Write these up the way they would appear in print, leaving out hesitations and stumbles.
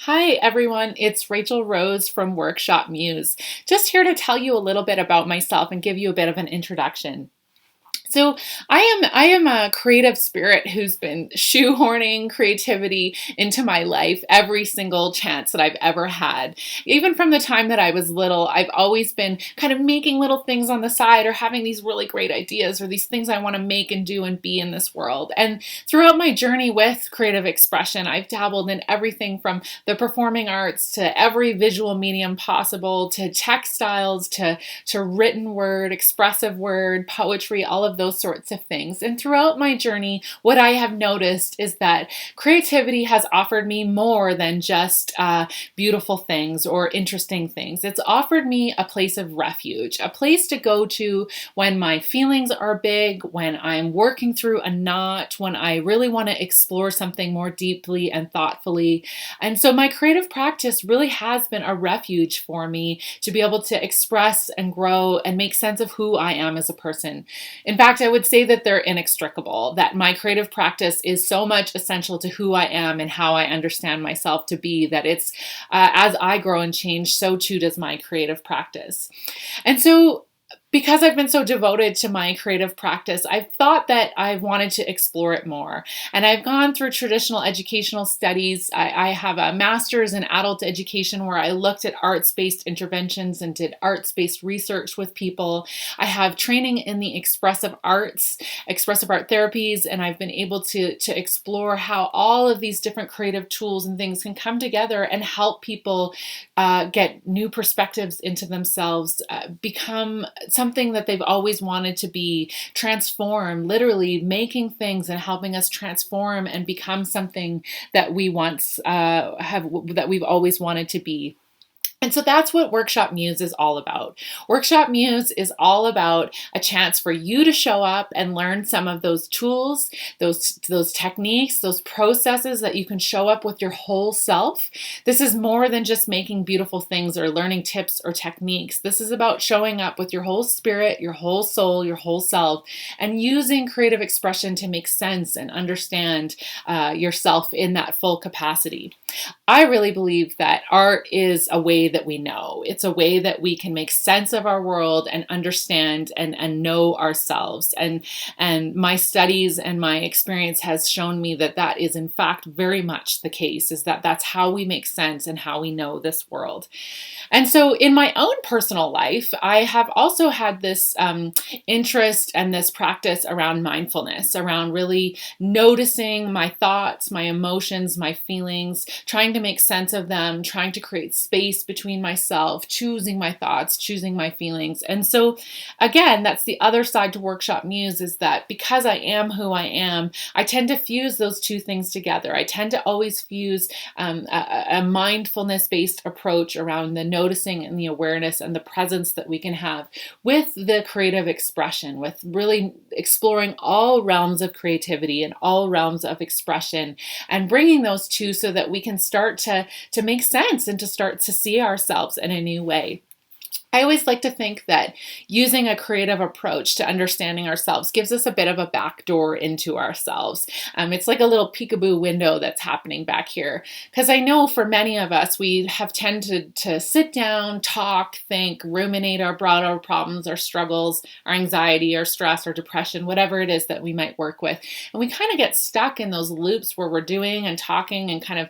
Hi everyone, it's Rachel Rose from Workshop Muse. Just here to tell you a little bit about myself and give you a bit of an introduction. So I am a creative spirit who's been shoehorning creativity into my life every single chance that I've ever had. Even from the time that I was little, I've always been kind of making little things on the side or having these really great ideas or these things I want to make and do and be in this world. And throughout my journey with creative expression, I've dabbled in everything from the performing arts to every visual medium possible to textiles to written word, expressive word, poetry, all of those sorts of things. And throughout my journey, what I have noticed is that creativity has offered me more than just beautiful things or interesting things. It's offered me a place of refuge, a place to go to when my feelings are big, when I'm working through a knot, when I really want to explore something more deeply and thoughtfully. And so my creative practice really has been a refuge for me to be able to express and grow and make sense of who I am as a person. In fact, I would say that they're inextricable, that my creative practice is so much essential to who I am and how I understand myself to be, that it's as I grow and change, so too does my creative practice. And so because I've been so devoted to my creative practice, I've thought that I wanted to explore it more. And I've gone through traditional educational studies. I have a master's in adult education where I looked at arts-based interventions and did arts-based research with people. I have training in the expressive arts, expressive art therapies, and I've been able to explore how all of these different creative tools and things can come together and help people get new perspectives into themselves, become something that they've always wanted to be, transform, literally making things and helping us transform and become something that we once that we've always wanted to be. And so that's what Workshop Muse is all about. Workshop Muse is all about a chance for you to show up and learn some of those tools, those techniques, those processes that you can show up with your whole self. This is more than just making beautiful things or learning tips or techniques. This is about showing up with your whole spirit, your whole soul, your whole self, and using creative expression to make sense and understand yourself in that full capacity. I really believe that art is a way that we know. It's a way that we can make sense of our world and understand and know ourselves. And my studies and my experience has shown me that that is in fact very much the case, is that that's how we make sense and how we know this world. And so in my own personal life, I have also had this interest and this practice around mindfulness, around really noticing my thoughts, my emotions, my feelings, trying to make sense of them, trying to create space between myself, choosing my thoughts, choosing my feelings. And so again, that's the other side to Workshop Muse, is that because I am who I am, I tend to fuse those two things together. I tend to always fuse a mindfulness-based approach around the noticing and the awareness and the presence that we can have with the creative expression, with really exploring all realms of creativity and all realms of expression and bringing those two so that we can start to make sense and to start to see ourselves in a new way. I always like to think that using a creative approach to understanding ourselves gives us a bit of a back door into ourselves. It's like a little peekaboo window that's happening back here. Because I know for many of us, we have tended to sit down, talk, think, ruminate our broader problems, our struggles, our anxiety, our stress, or depression, whatever it is that we might work with. And we kind of get stuck in those loops where we're doing and talking and kind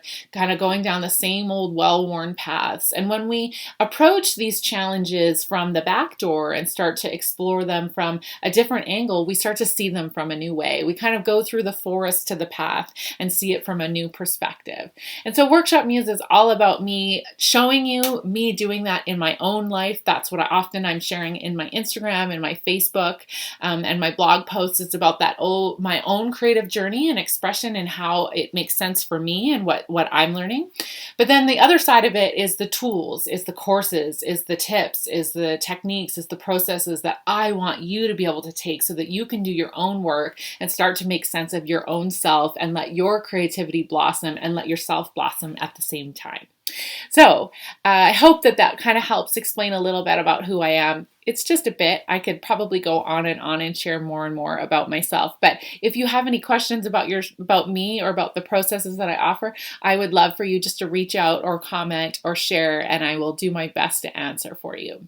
of going down the same old well-worn paths. And when we approach these challenges from the back door and start to explore them from a different angle, we start to see them from a new way. We kind of go through the forest to the path and see it from a new perspective. And so Workshop Muse is all about me showing you me doing that in my own life. That's what I'm sharing in my Instagram and my Facebook and my blog posts. It's about my own creative journey and expression and how it makes sense for me and what I'm learning. But then the other side of it is the tools, is the courses, is the tips, is the techniques, is the processes that I want you to be able to take so that you can do your own work and start to make sense of your own self and let your creativity blossom and let yourself blossom at the same time. So I hope that kind of helps explain a little bit about who I am. It's just a bit. I could probably go on and share more and more about myself. But if you have any questions about me or about the processes that I offer, I would love for you just to reach out or comment or share, and I will do my best to answer for you.